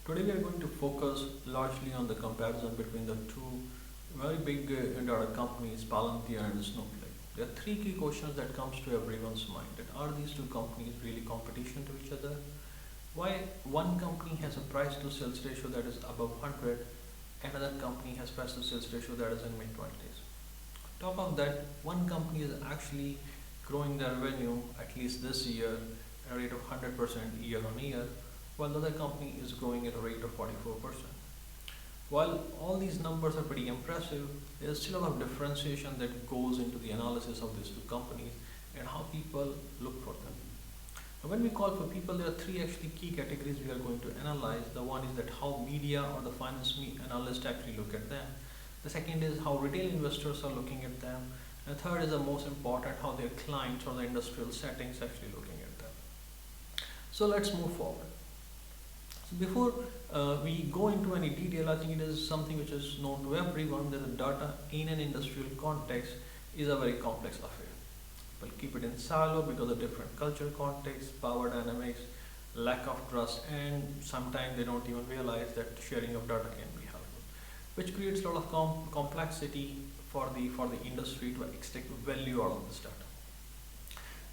Today we are going to focus largely on the comparison between the two very big data companies, Palantir and Snowflake. There are three key questions that comes to everyone's mind. That are these two companies really competition to each other? Why one company has a price to sales ratio that is above 100, another company has price to sales ratio that is in mid 20s. Top of that, one company is actually growing their revenue at least this year at a rate of 100% year on year, while the other company is growing at a rate of 44%. While all these numbers are pretty impressive, there is still a lot of differentiation that goes into the analysis of these two companies and how people look for them. Now, when we call for people, there are three actually key categories we are going to analyze. The one is that how media or the finance analysts actually look at them. The second is how retail investors are looking at them. And the third is the most important, how their clients or the industrial settings actually looking at them. So let's move forward. So before we go into any detail, I think it is something which is known to everyone that the data in an industrial context is a very complex affair. We'll keep it in silo because of different cultural context, power dynamics, lack of trust, and sometimes they don't even realize that sharing of data can be helpful, which creates a lot of complexity for the industry to extract value out of this data.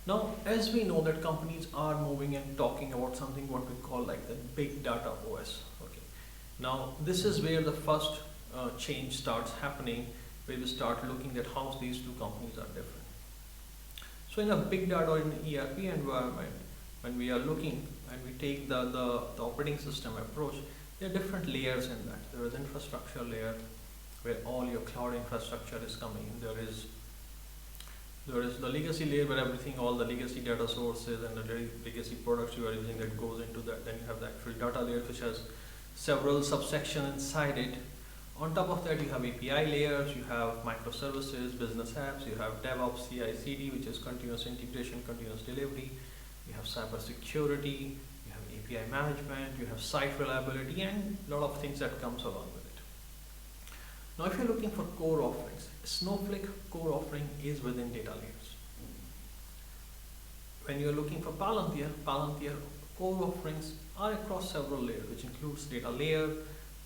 Now, as we know that companies are moving and talking about something what we call like the big data OS. Okay. Now, this is where the first change starts happening, where we start looking at how these two companies are different. So, in a big data or in an ERP environment, when we are looking and we take the operating system approach, there are different layers in that. There is infrastructure layer where all your cloud infrastructure is coming. There is the legacy layer where everything, all the legacy data sources and the legacy products you are using that goes into that. Then you have the actual data layer which has several subsections inside it. On top of that you have API layers, you have microservices, business apps, you have DevOps, CI/CD, which is continuous integration, continuous delivery. You have cyber security, you have API management, you have site reliability, and a lot of things that comes along with it. Now, if you're looking for core offerings, Snowflake core offering is within data layers. When you're looking for Palantir core offerings are across several layers, which includes data layer,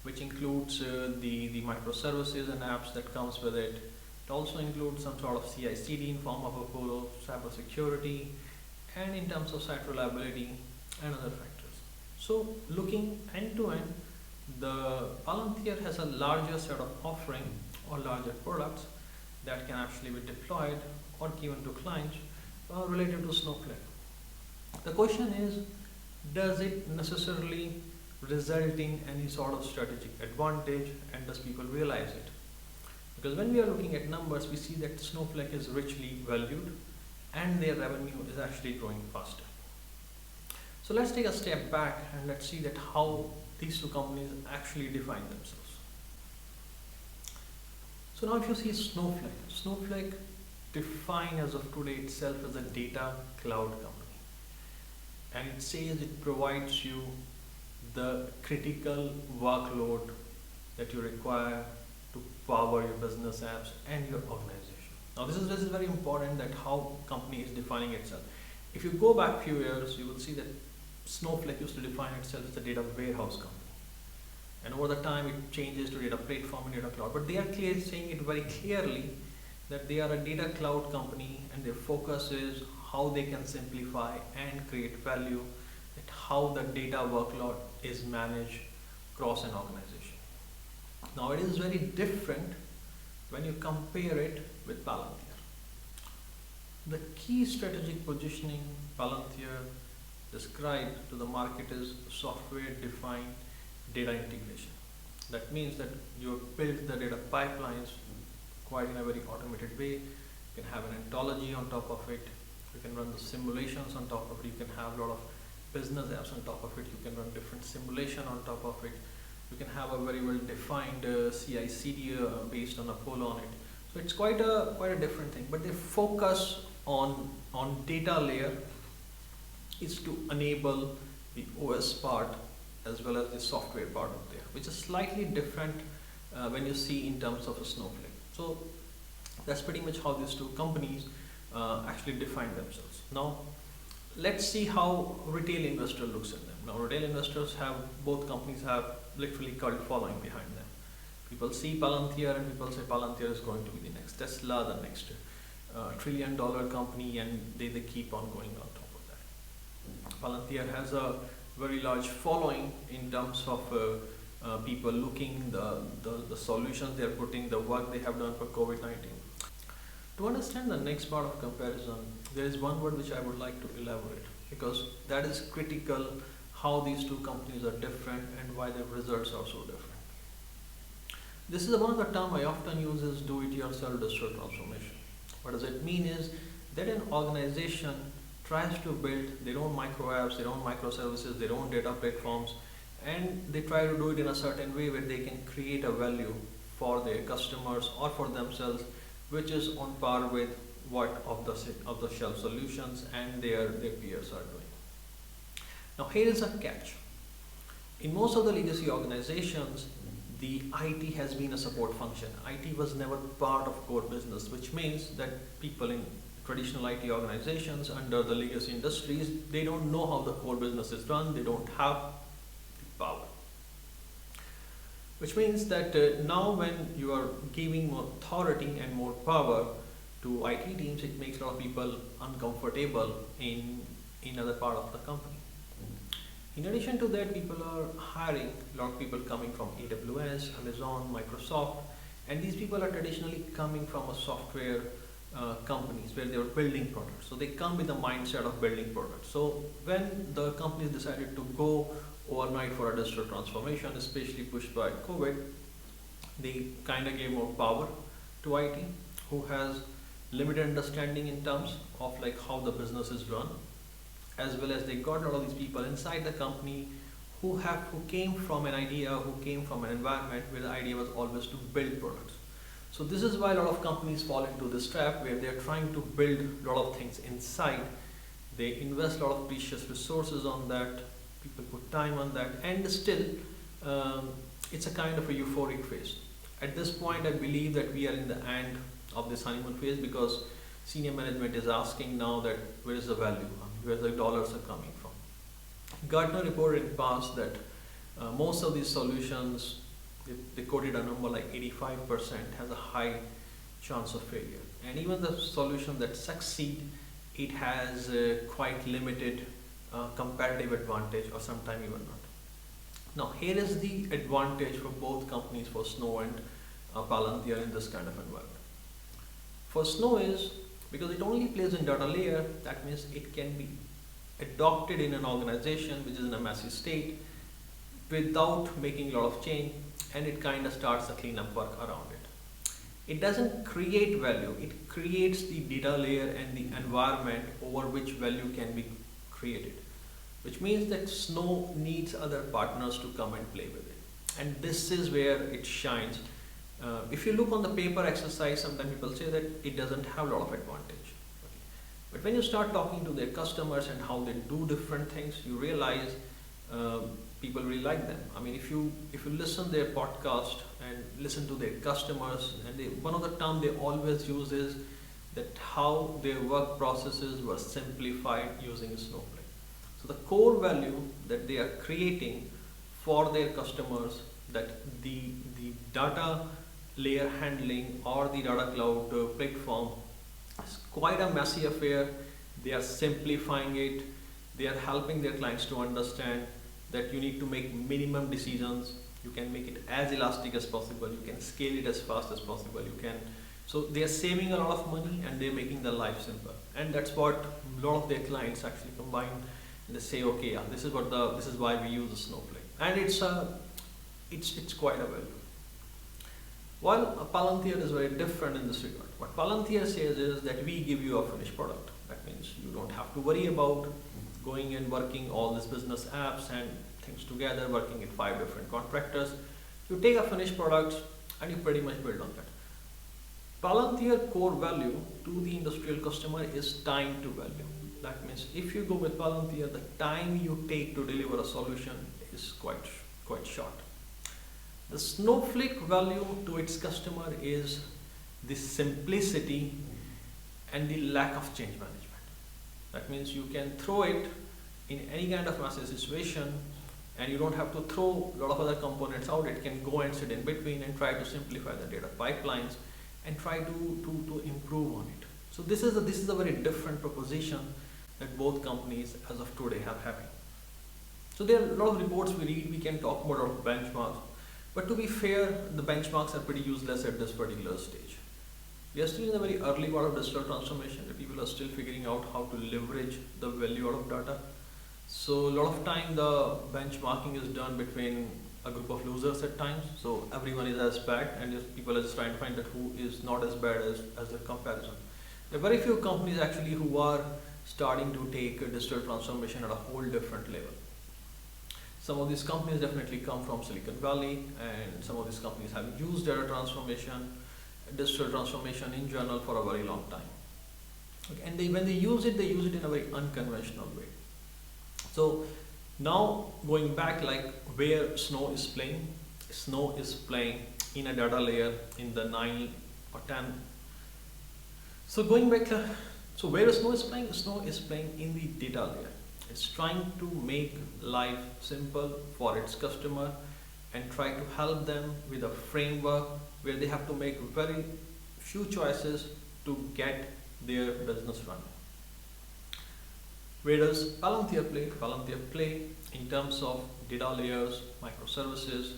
which includes the microservices and apps that comes with it. It also includes some sort of CI/CD in form of Apollo, cyber security, and in terms of site reliability and other factors. So, looking end to end, the Palantir has a larger set of offering or larger products that can actually be deployed or given to clients related to Snowflake. The question is, does it necessarily result in any sort of strategic advantage, and does people realize it? Because when we are looking at numbers, we see that Snowflake is richly valued and their revenue is actually growing faster. So let's take a step back and let's see that how these two companies actually define themselves. So now if you see Snowflake define as of today itself as a data cloud company, and it says it provides you the critical workload that you require to power your business apps and your organization. Now this is very important that how company is defining itself. If you go back few years, you will see that Snowflake used to define itself as a data warehouse company, and over the time it changes to data platform and data cloud, but they are saying it very clearly that they are a data cloud company, and their focus is how they can simplify and create value, that how the data workload is managed across an organization. Now it is very different when you compare it with Palantir. The key strategic positioning Palantir described to the market is software defined data integration. That means that you build the data pipelines quite in a very automated way. You can have an ontology on top of it, you can run the simulations on top of it, you can have a lot of business apps on top of it, you can run different simulation on top of it, you can have a very well defined CI/CD based on Apollo on it. So it's quite a different thing, but the focus on data layer is to enable the OS part as well as the software part of there, which is slightly different when you see in terms of a Snowflake. So that's pretty much how these two companies actually define themselves. Now let's see how retail investor looks at them. Now, retail investors have, both companies have literally cult following behind them. People see Palantir and people say Palantir is going to be the next Tesla, the next trillion-dollar company, and they keep on going on top of that. Palantir has a very large following in terms of people looking, the solutions they are putting, the work they have done for COVID-19. To understand the next part of comparison, there is one word which I would like to elaborate, because that is critical, how these two companies are different and why their results are so different. This is one of the terms I often use is do-it-yourself digital transformation. What does it mean is that an organization tries to build their own micro apps, their own microservices, their own data platforms, and they try to do it in a certain way where they can create a value for their customers or for themselves, which is on par with what of the shelf solutions and their peers are doing. Now here is a catch. In most of the legacy organizations, the IT has been a support function. IT was never part of core business, which means that people in traditional IT organizations under the legacy industries, they don't know how the core business is run, they don't have the power. Which means that now when you are giving more authority and more power to IT teams, it makes a lot of people uncomfortable in other part of the company. In addition to that, people are hiring a lot of people coming from AWS, Amazon, Microsoft, and these people are traditionally coming from a software companies where they were building products. So they come with the mindset of building products. So when the companies decided to go overnight for a digital transformation, especially pushed by COVID, they kind of gave more power to IT, who has limited understanding in terms of like how the business is run, as well as they got a lot of these people inside the company who came from an idea, who came from an environment where the idea was always to build products. So this is why a lot of companies fall into this trap where they are trying to build a lot of things inside. They invest a lot of precious resources on that, people put time on that, and still it's a kind of a euphoric phase. At this point, I believe that we are in the end of this honeymoon phase, because senior management is asking now that where is the value, where the dollars are coming from. Gartner reported in the past that most of these solutions, they quoted a number like 85% has a high chance of failure. And even the solution that succeed, it has quite limited competitive advantage, or sometimes even not. Now here is the advantage for both companies, for Snow and Palantir, in this kind of environment. For Snow is, because it only plays in data layer, that means it can be adopted in an organization which is in a messy state without making a lot of change, and it kind of starts the cleanup work around it. It doesn't create value, it creates the data layer and the environment over which value can be created, which means that Snow needs other partners to come and play with it. And this is where it shines. If you look on the paper exercise, sometimes people say that it doesn't have a lot of advantage. Okay. But when you start talking to their customers and how they do different things, you realize people really like them. I mean, if you listen their podcast and listen to their customers, and one of the terms they always use is that how their work processes were simplified using Snowflake. So the core value that they are creating for their customers, that the data layer handling or the data cloud platform is quite a messy affair. They are simplifying it. They are helping their clients to understand that you need to make minimum decisions. You can make it as elastic as possible. You can scale it as fast as possible. So they are saving a lot of money and they're making their life simple. And that's what a lot of their clients actually combine. And they say, okay, yeah, this is why we use the Snowflake. And it's quite a value. While Palantir is very different in this regard. What Palantir says is that we give you a finished product. That means you don't have to worry about going and working all these business apps and things together, working with 5 different contractors. You take a finished product and you pretty much build on that. Palantir core value to the industrial customer is time to value. That means if you go with Palantir, the time you take to deliver a solution is quite short. The Snowflake value to its customer is the simplicity and the lack of change management. That means you can throw it in any kind of messy situation, and you don't have to throw a lot of other components out. It can go and sit in between and try to simplify the data pipelines and try to improve on it. So this is a very different proposition that both companies as of today are having. So there are a lot of reports we read, we can talk about a lot of benchmarks, but to be fair, the benchmarks are pretty useless at this particular stage. We are still in the very early part of digital transformation, where people are still figuring out how to leverage the value out of data. So a lot of time the benchmarking is done between a group of losers at times. So everyone is as bad, and just people are just trying to find that who is not as bad as their comparison. There are very few companies actually who are starting to take digital transformation at a whole different level. Some of these companies definitely come from Silicon Valley, and some of these companies have used data transformation, digital transformation in general for a very long time. Okay, and when they use it in a very unconventional way. So now going back, like where Snow is playing in a data layer in the 9 or 10. So going back, so where Snow is playing in the data layer. It's trying to make life simple for its customer and try to help them with a framework where they have to make very few choices to get their business running. Where does Palantir play? Palantir play in terms of data layers, microservices,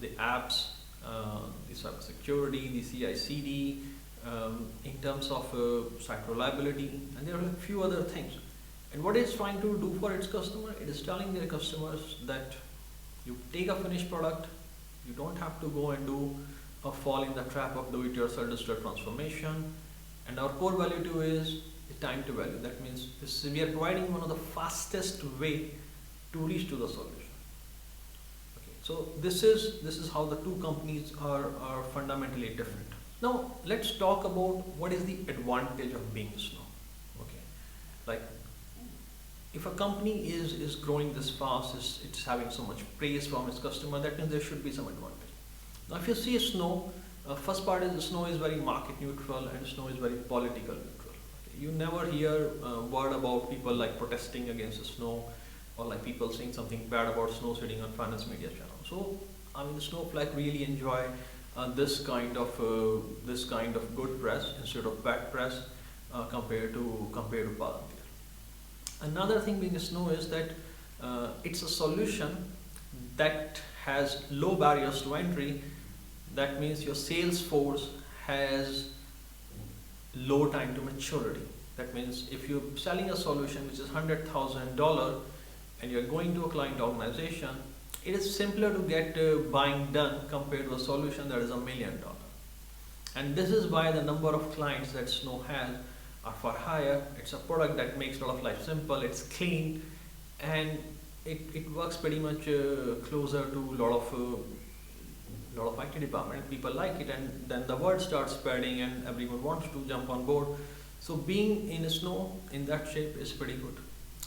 the apps, the cybersecurity, the CI/CD, in terms of site reliability, and there are a few other things. And what it's trying to do for its customer, it is telling their customers that you take a finished product, you don't have to go and fall in the trap of do-it-yourself digital transformation. And our core value too is the time to value. That means we are providing one of the fastest way to reach to the solution. Okay, so this is how the two companies are fundamentally different. Now let's talk about what is the advantage of being Snow. Okay, like if a company is growing this fast, it's having so much praise from its customer, that means there should be some advantage. Now if you see Snow, first part is Snow is very market neutral and Snow is very political neutral. Okay, you never hear word about people like protesting against Snow, or like people saying something bad about Snow sitting on finance media channel. So I mean, the Snowflake really enjoy this kind of good press instead of bad press compared to Palantir. Another thing being Snow is that it's a solution that has low barriers to entry. That means your sales force has low time to maturity. That means if you're selling a solution which is $100,000 and you're going to a client organization, it is simpler to get buying done compared to a solution that is $1 million. And this is why the number of clients that Snow has are far higher. It's a product that makes a lot of life simple, it's clean, and it works pretty much closer to a lot of IT department. People like it, and then the word starts spreading and everyone wants to jump on board. So being in Snow in that shape is pretty good.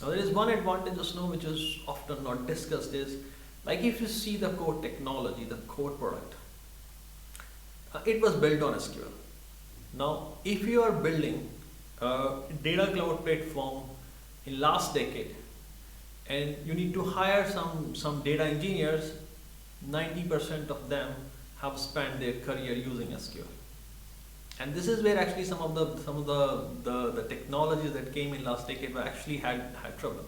Now there is one advantage of Snow which is often not discussed, is like if you see the core technology, the core product, it was built on SQL. Now if you are building data cloud platform in last decade and you need to hire some data engineers, 90% of them have spent their career using SQL. And this is where actually some of the technologies that came in last decade were actually had trouble.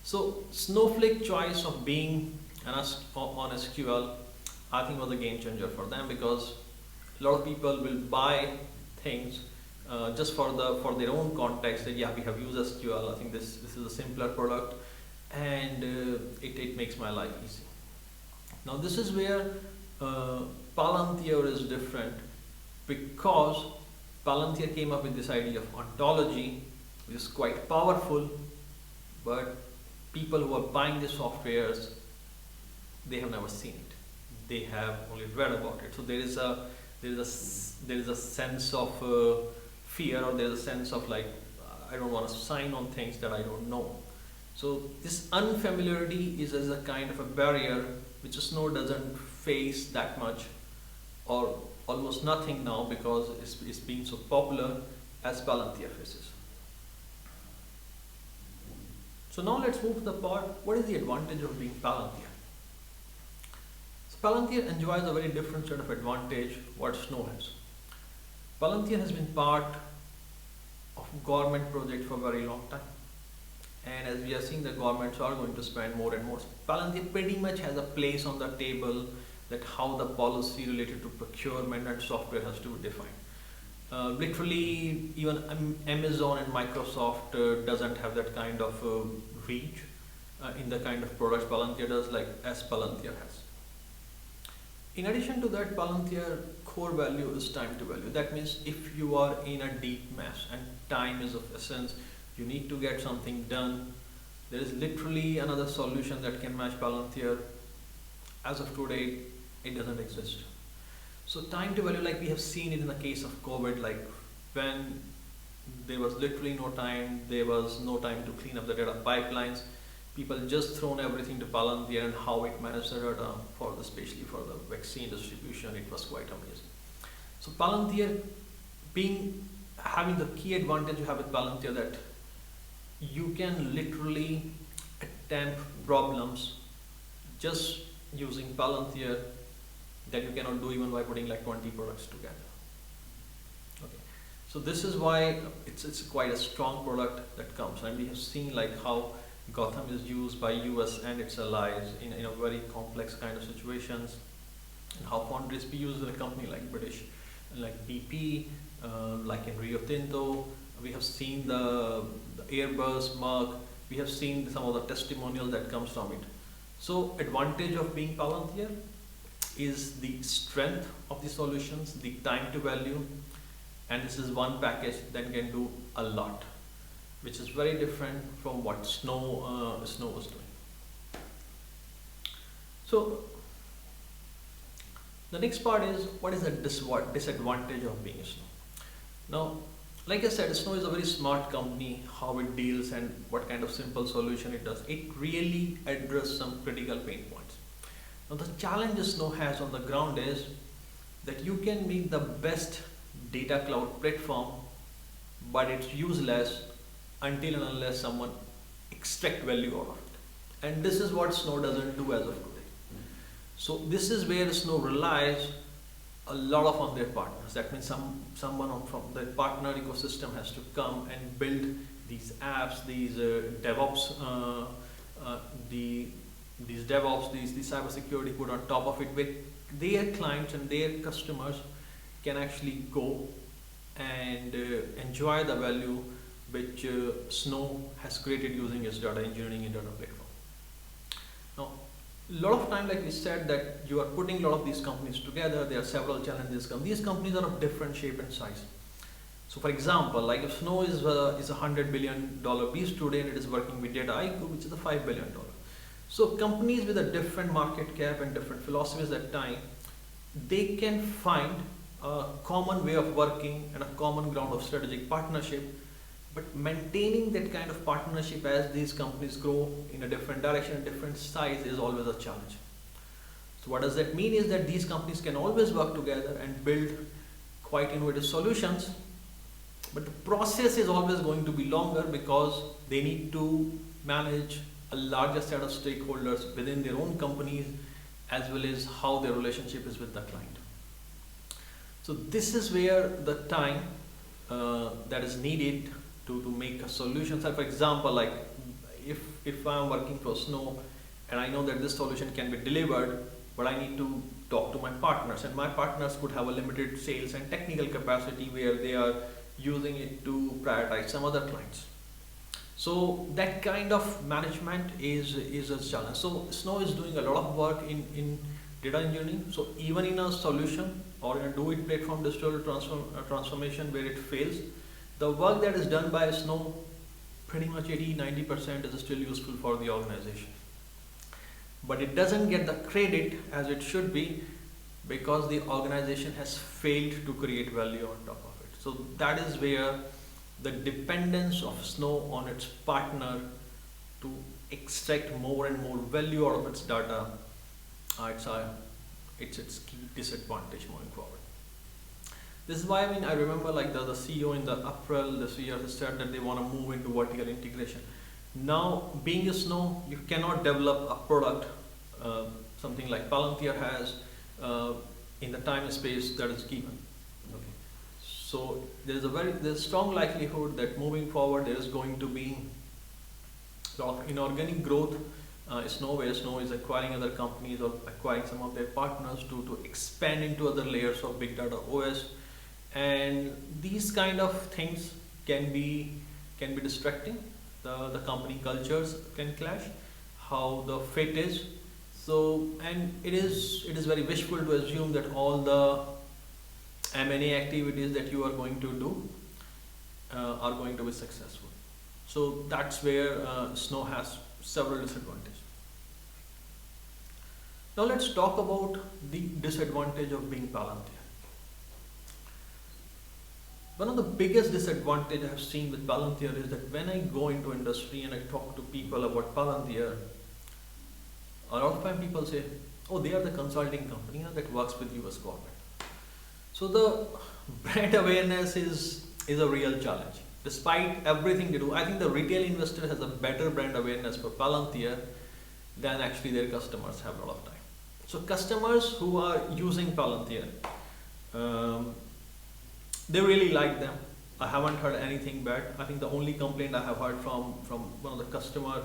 So Snowflake choice of being on SQL, I think was a game changer for them, because a lot of people will buy things just for their own context, that yeah, we have used SQL, I think this is a simpler product, and it makes my life easy. Now this is where Palantir is different, because Palantir came up with this idea of ontology, which is quite powerful, but people who are buying the softwares, they have never seen it. They have only read about it. So there is a sense of fear, or there is a sense of like, I don't want to sign on things that I don't know. So this unfamiliarity is as a kind of a barrier which Snow doesn't face that much, or almost nothing now, because it's being so popular as Palantir faces. So now let's move to the part, what is the advantage of being Palantir? So Palantir enjoys a very different set of advantage what Snow has. Palantir has been part of government project for a very long time. And as we are seeing, the governments are going to spend more and more. Palantir pretty much has a place on the table that how the policy related to procurement and software has to be defined. Literally, even Amazon and Microsoft doesn't have that kind of reach in the kind of products Palantir does, like as Palantir has. In addition to that, Palantir core value is time to value. That means if you are in a deep mess and time is of essence, you need to get something done. There is literally another solution that can match Palantir. As of today, it doesn't exist. So time to value, like we have seen it in the case of COVID, like when there was literally no time, there was no time to clean up the data pipelines. People just thrown everything to Palantir and how it managed the data for the, especially for the vaccine distribution, it was quite amazing. So Palantir having the key advantage you have with Palantir that you can literally attempt problems just using Palantir that you cannot do even by putting like 20 products together. Okay, so this is why it's quite a strong product that comes, and we have seen like how Gotham is used by US and its allies in a very complex kind of situations, and how Foundries be used in a company like British, like BP, like in Rio Tinto. We have seen the Airbus, Merck. We have seen some of the testimonial that comes from it. So advantage of being Palantir is the strength of the solutions, the time to value, and this is one package that can do a lot, which is very different from what Snow was doing. So the next part is, what is the disadvantage of being Snow? Now, like I said, Snow is a very smart company, how it deals and what kind of simple solution it does. It really addresses some critical pain points. Now the challenge Snow has on the ground is that you can make the best data cloud platform, but it's useless until and unless someone extract value out of it. And this is what Snow doesn't do as of today. So this is where Snow relies a lot on their partners. That means someone from the partner ecosystem has to come and build these apps, these DevOps, these cybersecurity put on top of it, where their clients and their customers can actually go and enjoy the value which Snow has created using its data engineering and data platform. Now, a lot of time, like we said, that you are putting a lot of these companies together. There are several challenges. These companies are of different shape and size. So for example, like if Snow is a $100 billion beast today and it is working with Dataiku, which is a $5 billion. So companies with a different market cap and different philosophies at time, they can find a common way of working and a common ground of strategic partnership, but maintaining that kind of partnership as these companies grow in a different direction and different size is always a challenge. So what does that mean is that these companies can always work together and build quite innovative solutions, but the process is always going to be longer because they need to manage a larger set of stakeholders within their own companies, as well as how their relationship is with the client. So this is where the time that is needed to make a solution. So for example, like if I'm working for Snow and I know that this solution can be delivered, but I need to talk to my partners, and my partners could have a limited sales and technical capacity where they are using it to prioritize some other clients. So that kind of management is a challenge. So Snow is doing a lot of work in data engineering. So even in a solution or in a do-it platform digital transformation where it fails, the work that is done by Snow, pretty much 80–90% is still useful for the organization. But it doesn't get the credit as it should be because the organization has failed to create value on top of it. So that is where the dependence of Snow on its partner to extract more and more value out of its data, it's its key disadvantage moving forward. This is why I remember like the CEO in the April this year said that they want to move into vertical integration. Now, being a Snow, you cannot develop a product, uh, something like Palantir has, uh, in the time and space that is given. Okay. So there's strong likelihood that moving forward there is going to be a lot of inorganic growth. Where Snow is acquiring other companies or acquiring some of their partners to expand into other layers of big data OS, and these kind of things can be distracting. The company cultures can clash, how the fit is. So, and it is very wishful to assume that all the M&A activities that you are going to do are going to be successful. So that's where Snow has several disadvantages. Now let's talk about the disadvantage of being Palantir. One of the biggest disadvantage I have seen with Palantir is that when I go into industry and I talk to people about Palantir, a lot of time people say, oh, they are the consulting company that works with US government. So the brand awareness is a real challenge. Despite everything they do, I think the retail investor has a better brand awareness for Palantir than actually their customers have a lot of time. So customers who are using Palantir, they really like them. I haven't heard anything bad. I think the only complaint I have heard from one of the customer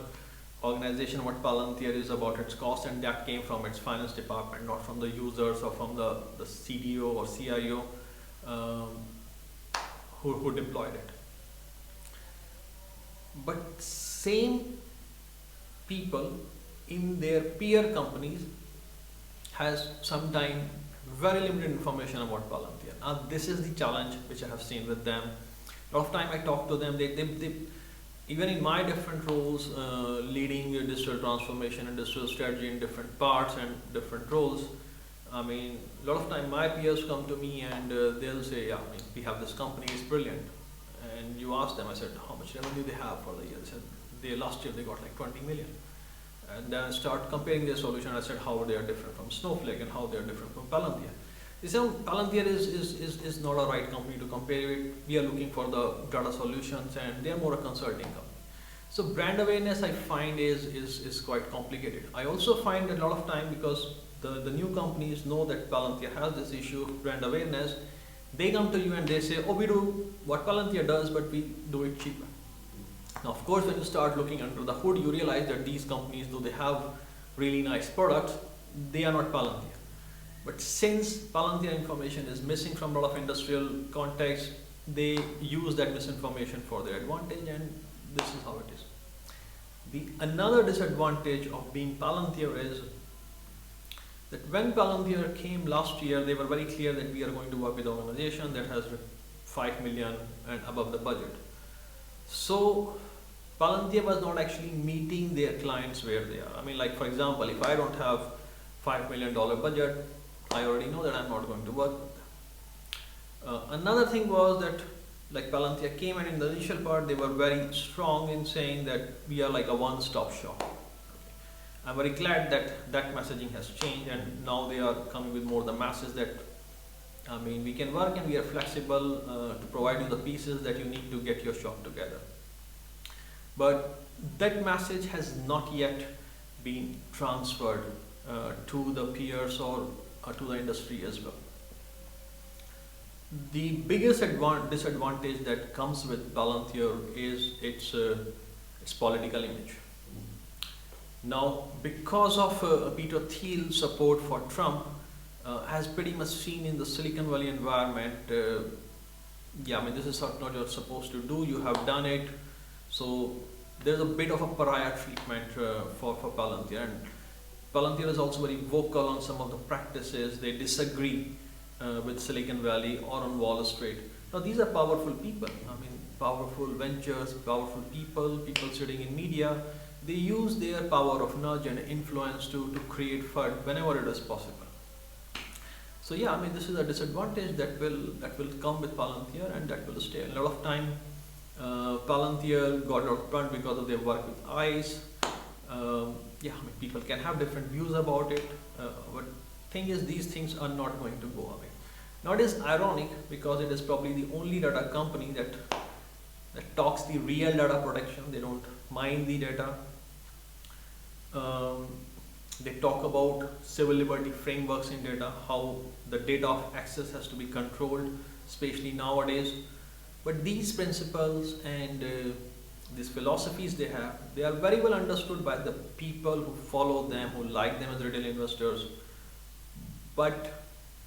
organization about Palantir is about its cost, and that came from its finance department, not from the users or from the CDO or CIO who deployed it. But same people in their peer companies has sometimes very limited information about Palantir. Now this is the challenge which I have seen with them. A lot of time I talk to them, they even in my different roles, leading digital transformation and digital strategy in different parts and different roles, I mean, a lot of time my peers come to me and they'll say, yeah, I mean, we have this company, it's brilliant. And you ask them, I said, how much revenue they have for the year? They said, last year they got like 20 million. And then I start comparing their solution. I said how they are different from Snowflake and how they are different from Palantir. They said Palantir is not a right company to compare it. We are looking for the data solutions and they are more a consulting company. So brand awareness I find is quite complicated. I also find that a lot of time, because the new companies know that Palantir has this issue of brand awareness, they come to you and they say, oh, we do what Palantir does, but we do it cheaper. Now, of course, when you start looking under the hood, you realize that these companies, though they have really nice products, they are not Palantir. But since Palantir information is missing from a lot of industrial context, they use that misinformation for their advantage, and this is how it is. Another disadvantage of being Palantir is that when Palantir came last year, they were very clear that we are going to work with an organization that has 5 million and above the budget. So Palantir was not actually meeting their clients where they are. I mean, like for example, if I don't have $5 million budget, I already know that I'm not going to work with them. Another thing was that like Palantir came, and in the initial part they were very strong in saying that we are like a one-stop shop. I'm very glad that that messaging has changed, and now they are coming with more the masses that, I mean, we can work and we are flexible to provide you the pieces that you need to get your shop together. But that message has not yet been transferred to the peers or to the industry as well. The biggest disadvantage that comes with Palantir is its political image. Now, because of Peter Thiel's support for Trump, has pretty much seen in the Silicon Valley environment, yeah, I mean, this is not you're supposed to do, you have done it. So there's a bit of a pariah treatment for Palantir, and Palantir is also very vocal on some of the practices. They disagree with Silicon Valley or on Wall Street. Now these are powerful people, I mean, powerful ventures, powerful people sitting in media. They use their power of nudge and influence to create FUD whenever it is possible. So yeah, I mean, this is a disadvantage that will come with Palantir, and that will stay. A lot of time, Palantir got out front because of their work with ICE. Yeah, I mean, people can have different views about it, but thing is, these things are not going to go away. Now it is ironic because it is probably the only data company that that talks the real data protection. They don't mine the data. Um, they talk about civil liberty frameworks in data, how the data of access has to be controlled, especially nowadays. But these principles and these philosophies they are very well understood by the people who follow them, who like them as retail investors. But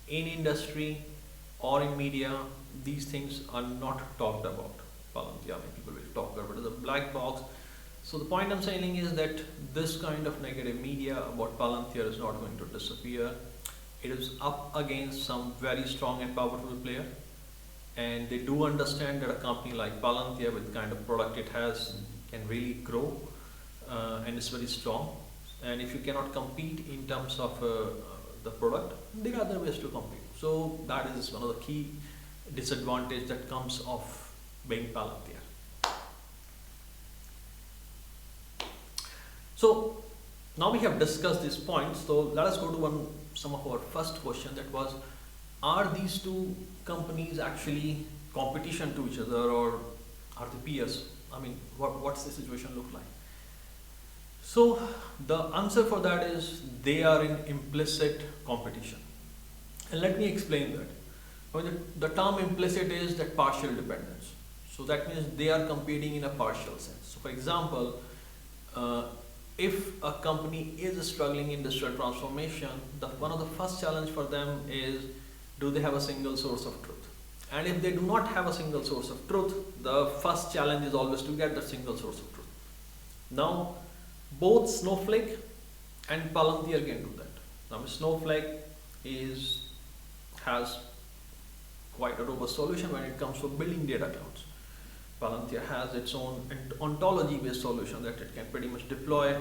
in industry or in media, these things are not talked about. Palantir, I mean, people will talk about it as a black box. So the point I'm saying is that this kind of negative media about Palantir is not going to disappear. It is up against some very strong and powerful player, and they do understand that a company like Palantir, with the kind of product it has, can really grow, and it's very strong. And if you cannot compete in terms of the product, there are other ways to compete. So that is one of the key disadvantage that comes of being Palantir. So now we have discussed these points. So let us go to some of our first question, that was, are these two companies actually competition to each other, or are they peers? I mean, what's the situation look like? So the answer for that is they are in implicit competition. And let me explain that. I mean, the term implicit is that partial dependence. So that means they are competing in a partial sense. So for example, if a company is struggling in digital transformation, one of the first challenge for them is, do they have a single source of truth? And if they do not have a single source of truth, the first challenge is always to get the single source of truth. Now, both Snowflake and Palantir can do that. Now, Snowflake has quite a robust solution when it comes to building data clouds. Palantir has its own ontology-based solution that it can pretty much deploy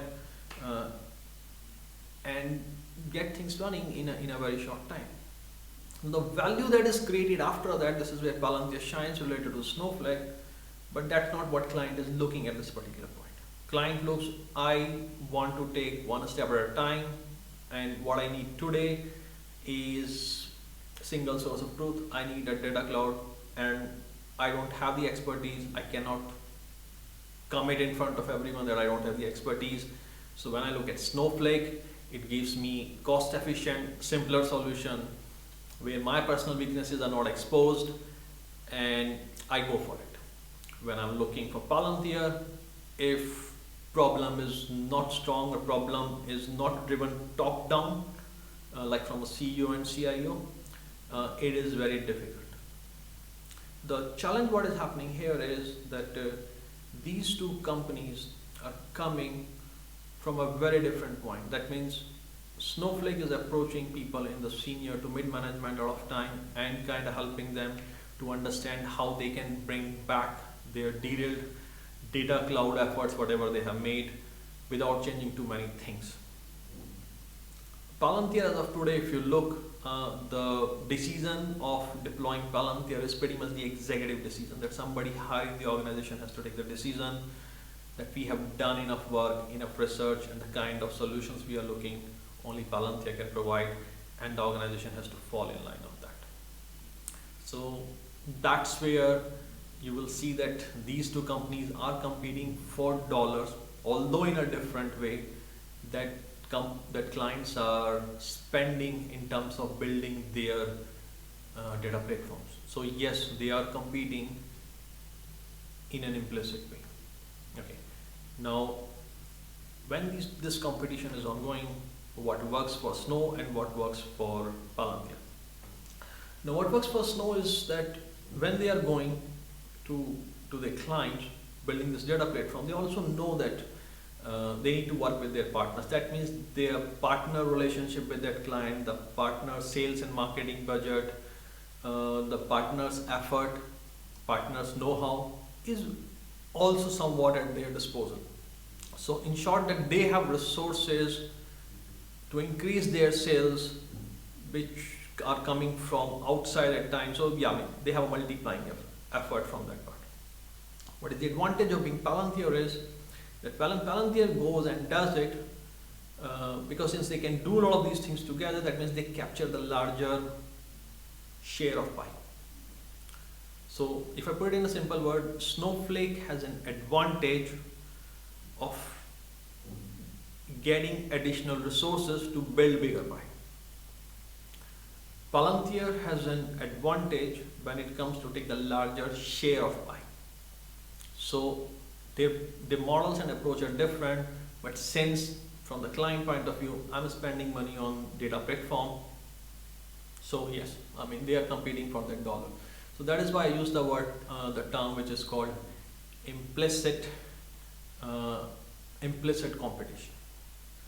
and get things running in a very short time. The value that is created after that, this is where Palantir shines related to Snowflake, but that's not what client is looking at this particular point. Client looks, I want to take one step at a time, and what I need today is single source of truth. I need a data cloud, and I don't have the expertise. I cannot commit in front of everyone that I don't have the expertise. So when I look at Snowflake, it gives me cost efficient, simpler solution where my personal weaknesses are not exposed, and I go for it. When I'm looking for Palantir, if problem is not strong or problem is not driven top down, like from a CEO and CIO, it is very difficult. The challenge what is happening here is that these two companies are coming from a very different point. That means Snowflake is approaching people in the senior to mid management a lot of time and kind of helping them to understand how they can bring back their derailed data cloud efforts, whatever they have made, without changing too many things. Palantir, as of today, if you look, the decision of deploying Palantir is pretty much the executive decision, that somebody high in the organization has to take the decision, that we have done enough work, enough research, and the kind of solutions we are looking, only Palantir can provide, and the organization has to fall in line of that. So that's where you will see that these two companies are competing for dollars, although in a different way, that clients are spending in terms of building their data platforms. So yes, they are competing in an implicit way. Okay. Now, when this competition is ongoing, what works for Snow and what works for Palantir? Now, what works for Snow is that when they are going to the client building this data platform, they also know that they need to work with their partners. That means their partner relationship with that client, the partner sales and marketing budget, the partner's effort, partner's know-how is also somewhat at their disposal. So in short, that they have resources to increase their sales, which are coming from outside at times. So yeah, they have a multiplying effort from that part. What is the advantage of being Palantir is that Palantir goes and does it because since they can do a lot of these things together, that means they capture the larger share of pie. So if I put it in a simple word, Snowflake has an advantage of getting additional resources to build bigger pie. Palantir has an advantage when it comes to take the larger share of pie. So the models and approach are different, but since from the client point of view, I'm spending money on data platform, so yes, I mean they are competing for that dollar. So that is why I use the word, the term which is called implicit competition.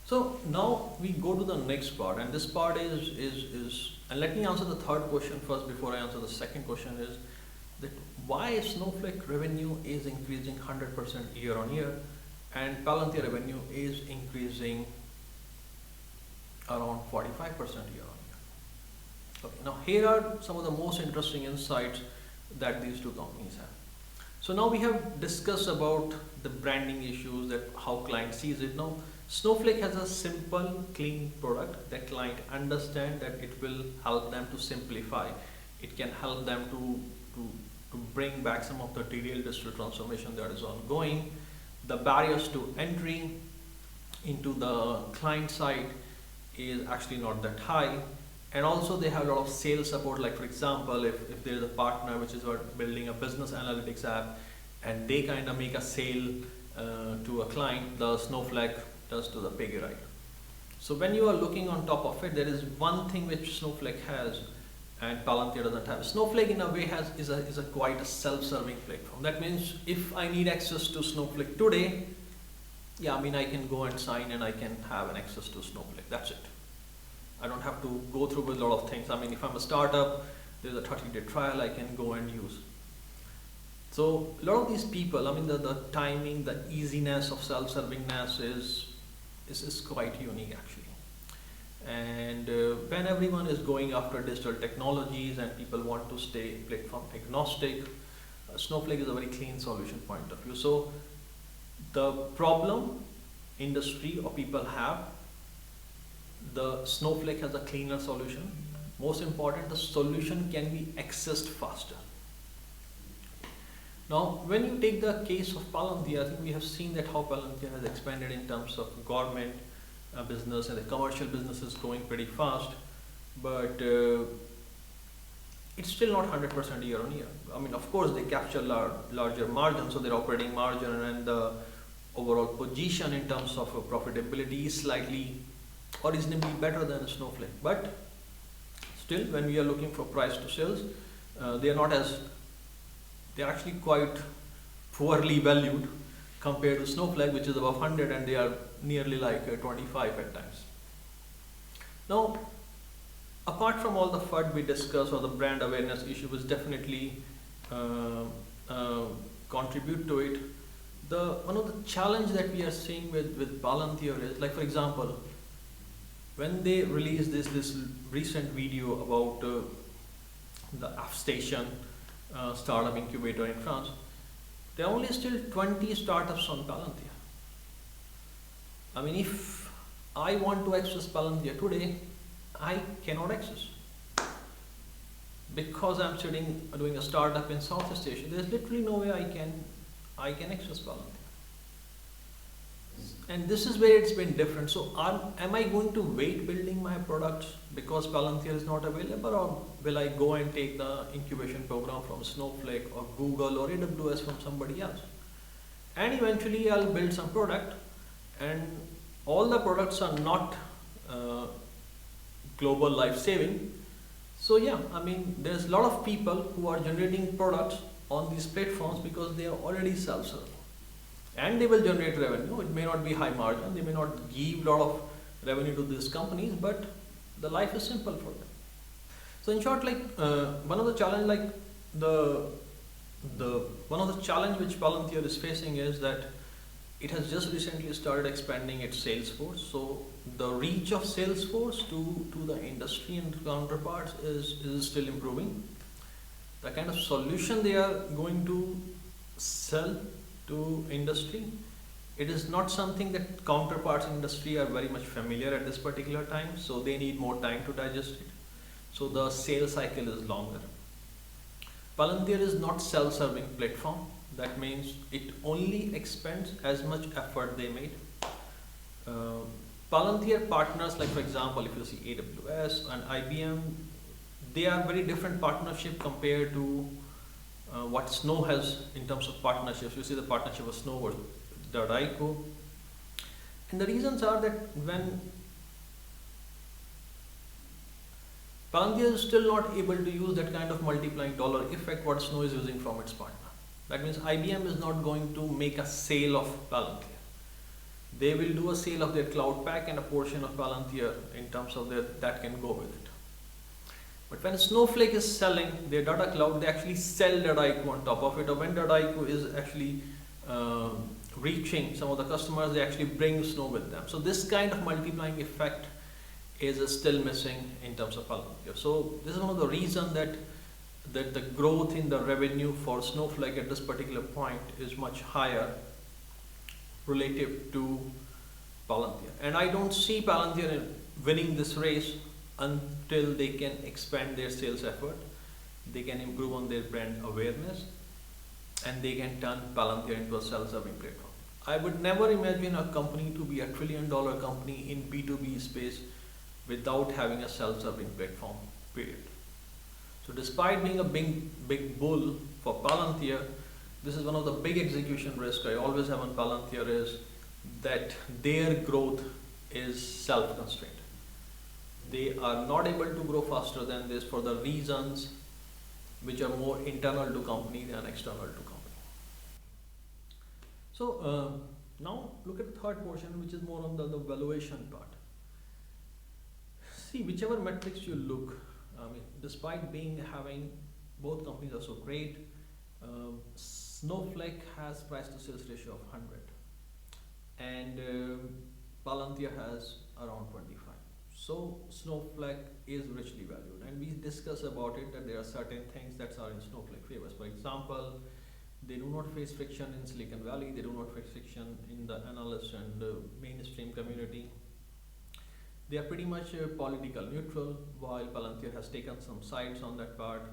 So now we go to the next part, and this part is and let me answer the third question first before I answer the second question, is that why Snowflake revenue is increasing 100% year on year and Palantir revenue is increasing around 45% year on year. Okay, now here are some of the most interesting insights that these two companies have. So now we have discussed about the branding issues, that how client sees it. Now Snowflake has a simple, clean product that client understand that it will help them to simplify. It can help them to bring back some of the tedious digital transformation that is ongoing. The barriers to entry into the client side is actually not that high. And also they have a lot of sales support, like for example, if there is a partner which is building a business analytics app and they kind of make a sale to a client, the Snowflake does to the piggy right. So when you are looking on top of it, there is one thing which Snowflake has and Palantir doesn't have. Snowflake in a way is a quite a self-serving platform. That means if I need access to Snowflake today, yeah, I mean I can go and sign and I can have an access to Snowflake. That's it. I don't have to go through with a lot of things. I mean, if I'm a startup, there's a 30-day trial I can go and use. So a lot of these people, I mean, the timing, the easiness of self-servingness is quite unique actually. And when everyone is going after digital technologies and people want to stay platform agnostic, Snowflake is a very clean solution point of view. So the problem industry or people have, the Snowflake has a cleaner solution. Most important, the solution can be accessed faster. Now, when you take the case of Palantir, I think we have seen that how Palantir has expanded in terms of government business, and the commercial business is growing pretty fast, but it's still not 100% year on year. I mean, of course, they capture larger margins, so their operating margin and the overall position in terms of profitability is slightly or reasonably better than Snowflake. But still, when we are looking for price to sales, they are actually quite poorly valued compared to Snowflake, which is above 100, and they are nearly like 25 at times. Now, apart from all the FUD we discussed or the brand awareness issue, which definitely contribute to it, one of the challenge that we are seeing with Palantir is, like for example, when they released this recent video about the F Station startup incubator in France, there are only still 20 startups on Palantir. I mean, if I want to access Palantir today, I cannot access. Because I'm sitting doing a startup in Southeast Asia, there's literally no way I can access Palantir. And this is where it's been different. So am I going to wait building my products because Palantir is not available, or will I go and take the incubation program from Snowflake or Google or AWS from somebody else? And eventually I'll build some product, and all the products are not global life-saving. So yeah, I mean, there's a lot of people who are generating products on these platforms because they are already self-serving. And they will generate revenue. It may not be high margin, they may not give a lot of revenue to these companies, but the life is simple for them. So in short, like one of the challenge, like one of the challenge which Palantir is facing is that it has just recently started expanding its sales force. So the reach of sales force to the industry and counterparts is still improving. The kind of solution they are going to sell to industry, it is not something that counterparts in industry are very much familiar at this particular time, so they need more time to digest it. So the sales cycle is longer. Palantir is not self-serving platform. That means it only expends as much effort they made. Uh, Palantir partners, like for example, if you see AWS and IBM, they are very different partnership compared to what Snow has in terms of partnerships. You see the partnership of Snow with .ico. And the reasons are that when Palantir is still not able to use that kind of multiplying dollar effect what Snow is using from its partner. That means IBM is not going to make a sale of Palantir. They will do a sale of their cloud pack and a portion of Palantir in terms of that can go with it. But when Snowflake is selling their data cloud, they actually sell .ico on top of it. Or when .ico is actually reaching some of the customers, they actually bring Snow with them. So this kind of multiplying effect is still missing in terms of Palantir. So this is one of the reasons that the growth in the revenue for Snowflake at this particular point is much higher relative to Palantir. And I don't see Palantir winning this race until they can expand their sales effort, they can improve on their brand awareness, and they can turn Palantir into a self-serving platform. I would never imagine a company to be a $1 trillion company in B2B space without having a self-serving platform, period. So despite being a big bull for Palantir, this is one of the big execution risks I always have on Palantir is that their growth is self-constrained. They are not able to grow faster than this for the reasons which are more internal to company than external to company. So now look at the third portion, which is more on the valuation part. See, whichever metrics you look, despite having both companies are so great, Snowflake has price to sales ratio of 100 and Palantir has around 25. So Snowflake is richly valued, and we discuss about it that there are certain things that are in Snowflake favors. For example, they do not face friction in Silicon Valley, they do not face friction in the analyst and mainstream community. They are pretty much political neutral, while Palantir has taken some sides on that part.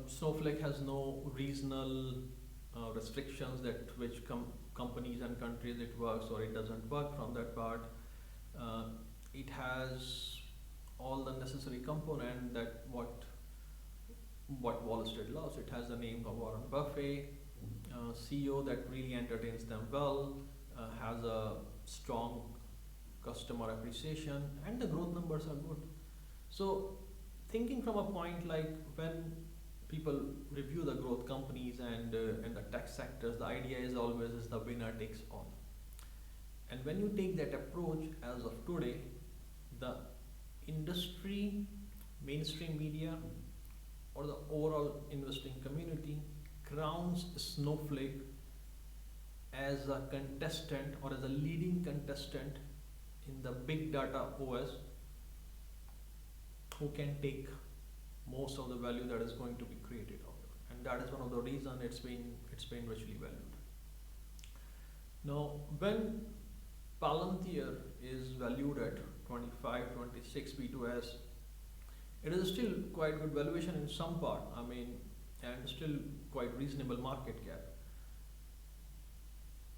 Snowflake has no regional restrictions that which companies and countries it works or it doesn't work from that part. It has all the necessary component that what Wall Street loves. It has the name of Warren Buffett, CEO that really entertains them well, has a strong customer appreciation, and the growth numbers are good. So thinking from a point like when people review the growth companies and the tech sectors, the idea is always is the winner takes all. And when you take that approach as of today, the industry, mainstream media, or the overall investing community crowns Snowflake as a contestant or as a leading contestant in the big data OS who can take most of the value that is going to be created out of it. And that is one of the reasons it's been richly valued. Now when Palantir is valued at 25, 26 B2S, it is still quite good valuation in some part, and still quite reasonable market cap.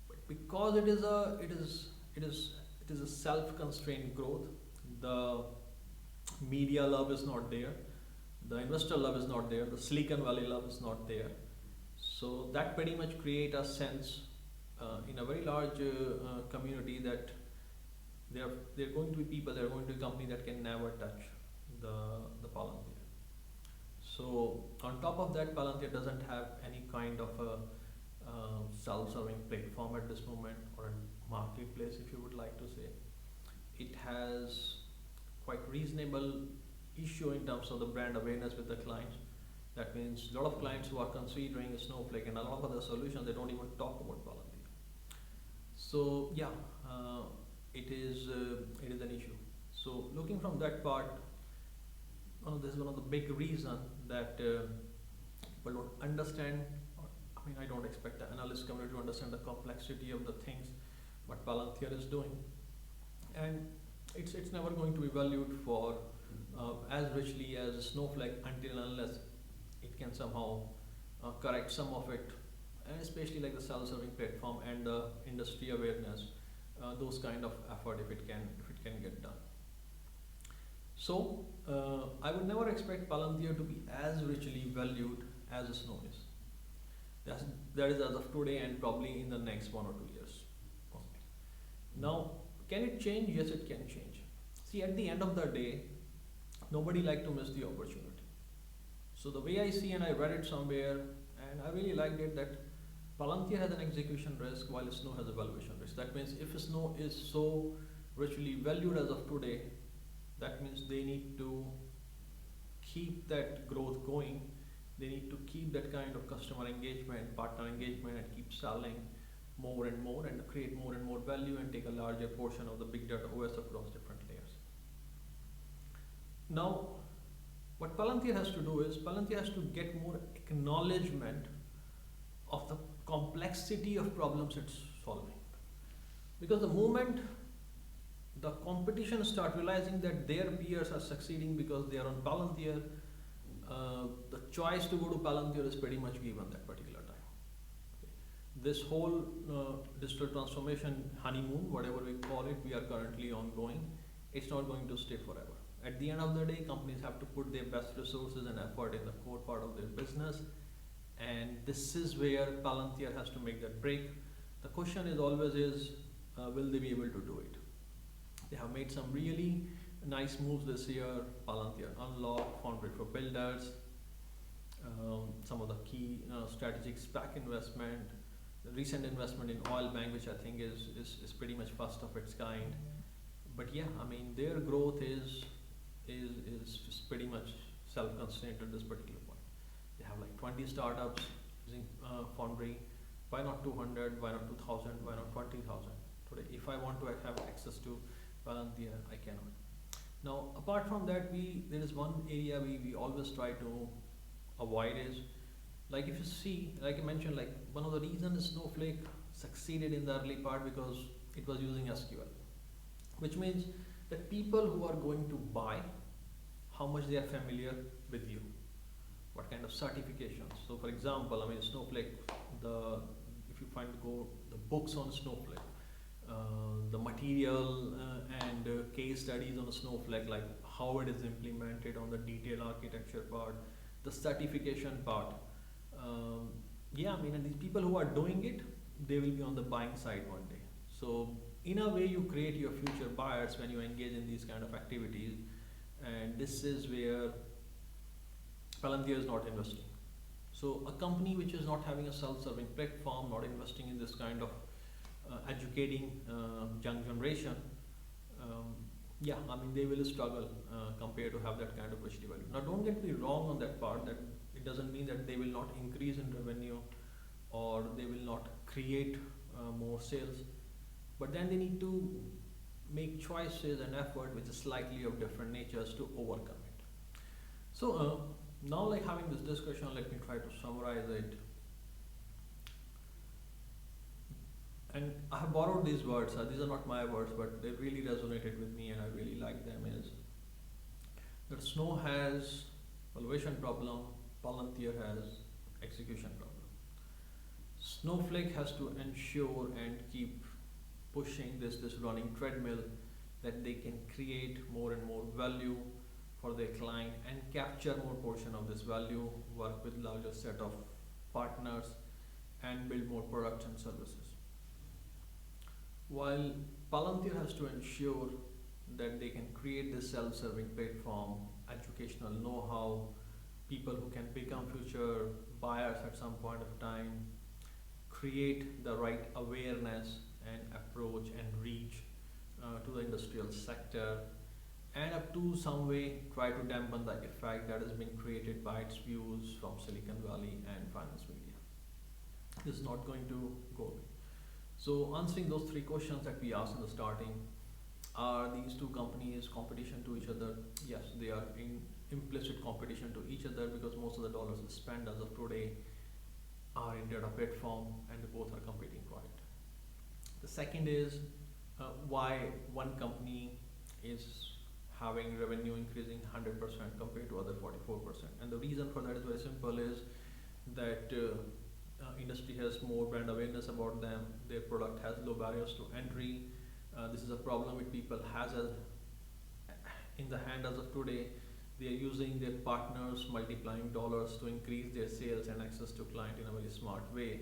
But because it is a self-constrained growth, the media love is not there, the investor love is not there, the Silicon Valley love is not there. So that pretty much create a sense in a very large community that there are going to be people, there are going to be companies that can never touch the Palantir. So on top of that, Palantir doesn't have any kind of a self-serving platform at this moment, or a marketplace if you would like to say. It has quite reasonable issue in terms of the brand awareness with the clients. That means a lot of clients who are considering Snowflake and a lot of other solutions, they don't even talk about Palantir. So yeah, it is an issue. So looking from that part, this is one of the big reasons that people don't understand. I don't expect the analyst community to understand the complexity of the things what Palantir is doing, and it's never going to be valued for as richly as Snowflake until unless it can can somehow correct some of it, and especially like the self-serving platform and the industry awareness, those kind of effort if it can get done. So I would never expect Palantir to be as richly valued as Snow is. That's, that is as of today and probably in the next 1 or 2 years. Okay. Now, can it change? Yes, it can change. See, at the end of the day, nobody like to miss the opportunity. So the way I see, and I read it somewhere, and I really liked it, that Palantir has an execution risk while Snow has a valuation risk. That means if Snow is so richly valued as of today, that means they need to keep that growth going. They need to keep that kind of customer engagement, partner engagement, and keep selling more and create more and more value and take a larger portion of the big data OS across different layers. Now, what Palantir has to do is Palantir has to get more acknowledgement of the complexity of problems it's solving. Because the moment the competition start realizing that their peers are succeeding because they are on Palantir, the choice to go to Palantir is pretty much given that particular time. Okay. This whole digital transformation honeymoon, whatever we call it, we are currently ongoing. It's not going to stay forever. At the end of the day, companies have to put their best resources and effort in the core part of their business, and this is where Palantir has to make that break. The question is always will they be able to do it? They have made some really nice moves this year. Palantir Unlock, Foundry for Builders, some of the key strategic SPAC investment, the recent investment in Oil Bank, which I think is pretty much first of its kind. But yeah, I mean their growth is pretty much self-constrained at this particular point. They have like 20 startups using Foundry. Why not 200? Why not 2,000? Why not 20,000? Today, if I want to have access to Palantir, I cannot. Now, apart from that, there is one area we always try to avoid is, like if you see, like I mentioned, like one of the reasons Snowflake succeeded in the early part because it was using SQL, which means that people who are going to buy, how much they are familiar with you, what kind of certifications. So, for example, I mean Snowflake, if you find the books on Snowflake, the material and case studies on Snowflake, like how it is implemented on the detailed architecture part, the certification part. Yeah, I mean, and these people who are doing it, they will be on the buying side one day. So, in a way, you create your future buyers when you engage in these kind of activities, and this is where Palantir is not investing. So, a company which is not having a self-serving platform, not investing in this kind of educating young generation, yeah, I mean they will struggle compared to have that kind of rich value. Now, don't get me wrong on that part. That it doesn't mean that they will not increase in revenue or they will not create more sales, but then they need to make choices and effort which is slightly of different natures to overcome it. So now, like having this discussion, let me try to summarize it. And I have borrowed these words. These are not my words, but they really resonated with me, and I really like them. Is that Snow has valuation problem, Palantir has execution problem. Snowflake has to ensure and keep pushing this running treadmill that they can create more and more value for their client and capture more portion of this value, work with larger set of partners, and build more products and services. While Palantir has to ensure that they can create this self-serving platform, educational know-how, people who can become future buyers at some point of time, create the right awareness and approach and reach to the industrial sector, and up to some way try to dampen the effect that has been created by its views from Silicon Valley and finance media. This is not going to go away. So answering those three questions that we asked in the starting, are these two companies competition to each other? Yes, they are in implicit competition to each other because most of the dollars spent as of today are in data platform and they both are competing for it. The second is why one company having revenue increasing 100% compared to other 44%. And the reason for that is very simple, is that industry has more brand awareness about them, their product has low barriers to entry. This is a problem which people has as in the hand as of today. They are using their partners multiplying dollars to increase their sales and access to client in a very smart way.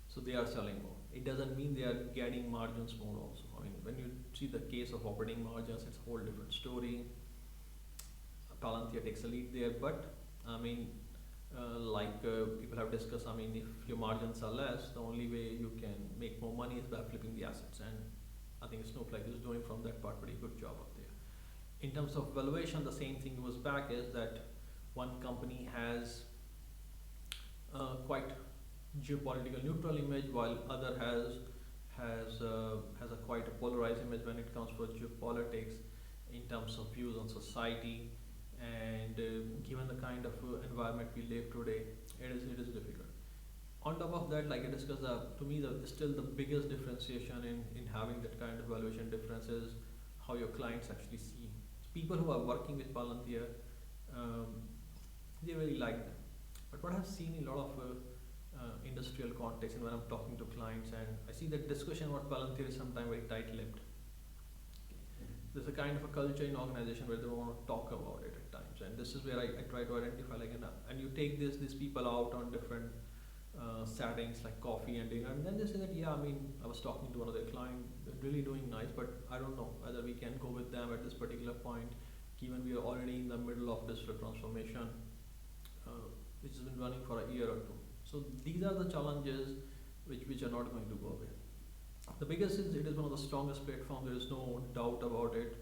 So they are selling more. It doesn't mean they are getting margins more also. I mean, when you see the case of operating margins, it's a whole different story. Palantir takes a lead there, but I mean, people have discussed, I mean, if your margins are less, the only way you can make more money is by flipping the assets, and I think Snowflake is doing from that part pretty good job up there. In terms of valuation, the same thing was back, is that one company has quite geopolitical neutral image, while other has a quite a polarized image when it comes for geopolitics in terms of views on society. And given the kind of environment we live today, it is difficult. On top of that, like I discussed, to me still the biggest differentiation in having that kind of valuation difference is how your clients actually see. People who are working with Palantir, they really like them. But what I've seen in a lot of industrial context, and when I'm talking to clients, and I see that discussion about Palantir is sometimes very tight-lipped. There's a kind of a culture in organization where they want to talk about it at times, and this is where I try to identify, like, and you take these people out on different settings like coffee and dinner, and then they say that, yeah, I mean, I was talking to one of their clients, they're really doing nice, but I don't know whether we can go with them at this particular point, given we are already in the middle of digital transformation, which has been running for a year or two. So these are the challenges which are not going to go away. The biggest is, it is one of the strongest platforms, there is no doubt about it.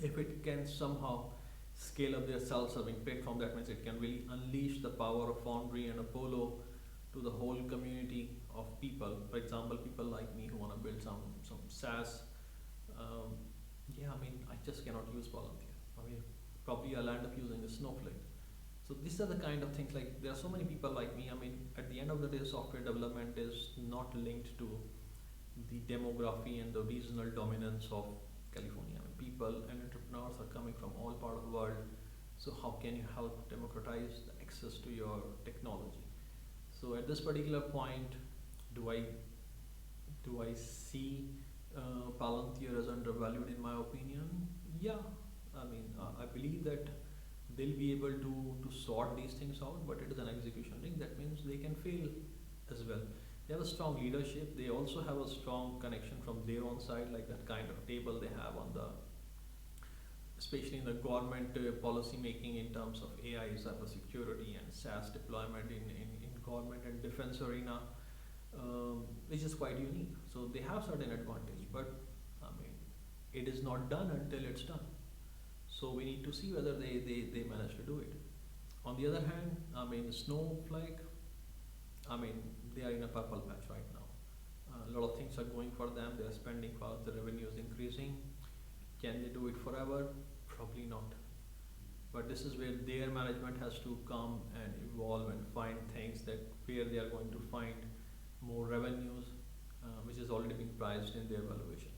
If it can somehow scale up their self-serving platform, that means it can really unleash the power of Foundry and Apollo to the whole community of people. For example, people like me who want to build some SaaS. Yeah, I mean, I just cannot use Palantir. I mean, probably I'll end up using a Snowflake. So these are the kind of things, like, there are so many people like me. I mean, at the end of the day, software development is not linked to the demography and the regional dominance of California. I mean, people and entrepreneurs are coming from all part of the world. So how can you help democratize the access to your technology? So at this particular point, do I see Palantir as undervalued in my opinion? Yeah, I mean, I believe that they'll be able to sort these things out, but it is an execution thing. That means they can fail as well. They have a strong leadership. They also have a strong connection from their own side, like that kind of table they have on the, especially in the government policy making in terms of AI, cybersecurity, and SaaS deployment in government and defense arena, which is quite unique. So they have certain advantage, but I mean, it is not done until it's done. So we need to see whether they manage to do it. On the other hand, I mean, Snowflake, I mean, they are in a purple patch right now. A lot of things are going for them. They are spending fast. The revenue is increasing. Can they do it forever? Probably not. But this is where their management has to come and evolve and find things that where they are going to find more revenues, which is already being priced in their valuation.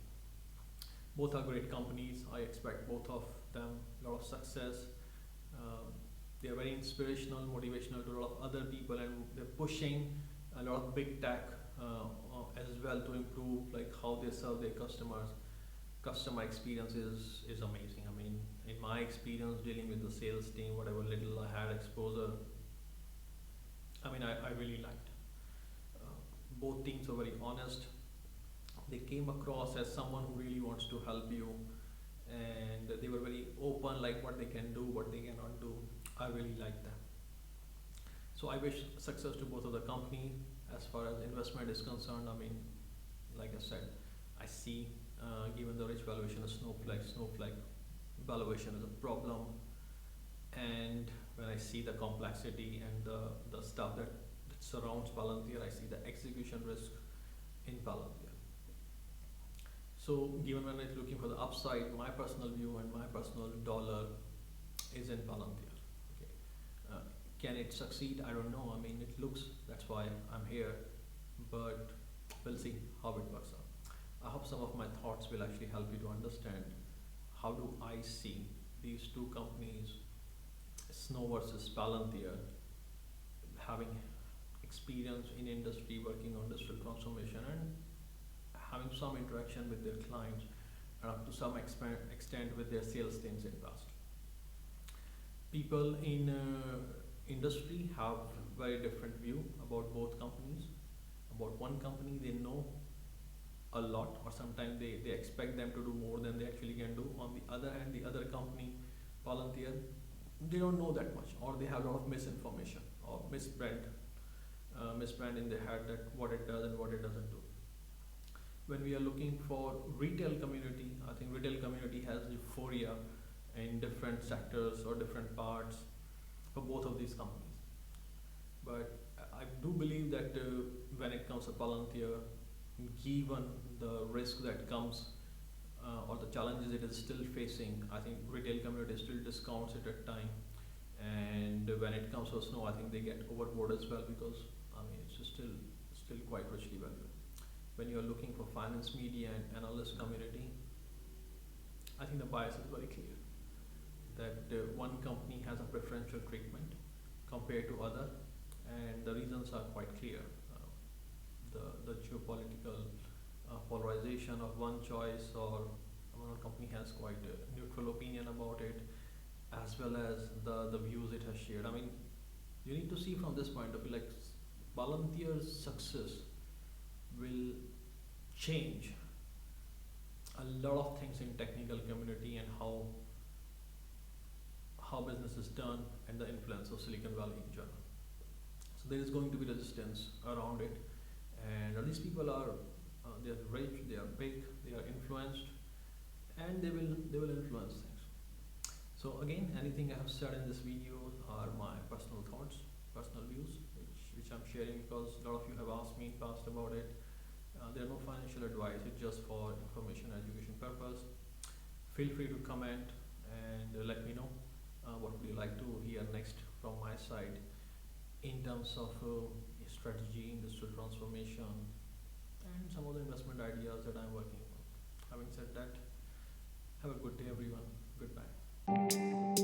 Both are great companies. I expect both of them a lot of success. They are very inspirational, motivational to a lot of other people, and they're pushing a lot of big tech as well to improve like how they serve their customers. Customer experience is amazing. I mean, in my experience dealing with the sales team, whatever little I had exposure, I mean, I really liked. Both teams are very honest. They came across as someone who really wants to help you, and they were very open, like what they can do, what they cannot do. I really like that. So I wish success to both of the company. As far as investment is concerned, I mean, like I said, I see, given the rich valuation of Snowflake valuation is a problem. And when I see the complexity and the stuff that surrounds Palantir, I see the execution risk in Palantir. So given when I'm looking for the upside, my personal view and my personal dollar is in Palantir. Okay. Can it succeed? I don't know. I mean, it looks, that's why I'm here, but we'll see how it works out. I hope some of my thoughts will actually help you to understand how do I see these two companies, Snow versus Palantir, having experience in industry, working on digital transformation, and having some interaction with their clients, and up to some extent with their sales teams in past. People in industry have very different view about both companies. About one company, they know a lot, or sometimes they expect them to do more than they actually can do. On the other hand, the other company, Palantir, they don't know that much, or they have a lot of misinformation or misbrand in their head that what it does and what it doesn't do. When we are looking for retail community, I think retail community has euphoria in different sectors or different parts for both of these companies. But I do believe that when it comes to Palantir, given the risk that comes or the challenges it is still facing, I think retail community still discounts it at time. And when it comes to Snow, I think they get overboard as well, because I mean it's still quite richly valued. When you are looking for finance, media, and analyst community, I think the bias is very clear that one company has a preferential treatment compared to other, and the reasons are quite clear. The geopolitical polarization of one choice, or one company has quite a neutral opinion about it, as well as the views it has shared. I mean, you need to see from this point of view, like Palantir's success will change a lot of things in technical community, and how business is done, and the influence of Silicon Valley in general. So there is going to be resistance around it, and these people are they are rich, they are big, they are influenced, and they will influence things. So again, anything I have said in this video are my personal thoughts, personal views, which I'm sharing because a lot of you have asked me in past about it. There are no financial advice, it's just for information and education purpose. Feel free to comment and let me know what would you like to hear next from my side in terms of strategy, industrial transformation, and some other investment ideas that I'm working on. Having said that, have a good day everyone. Goodbye.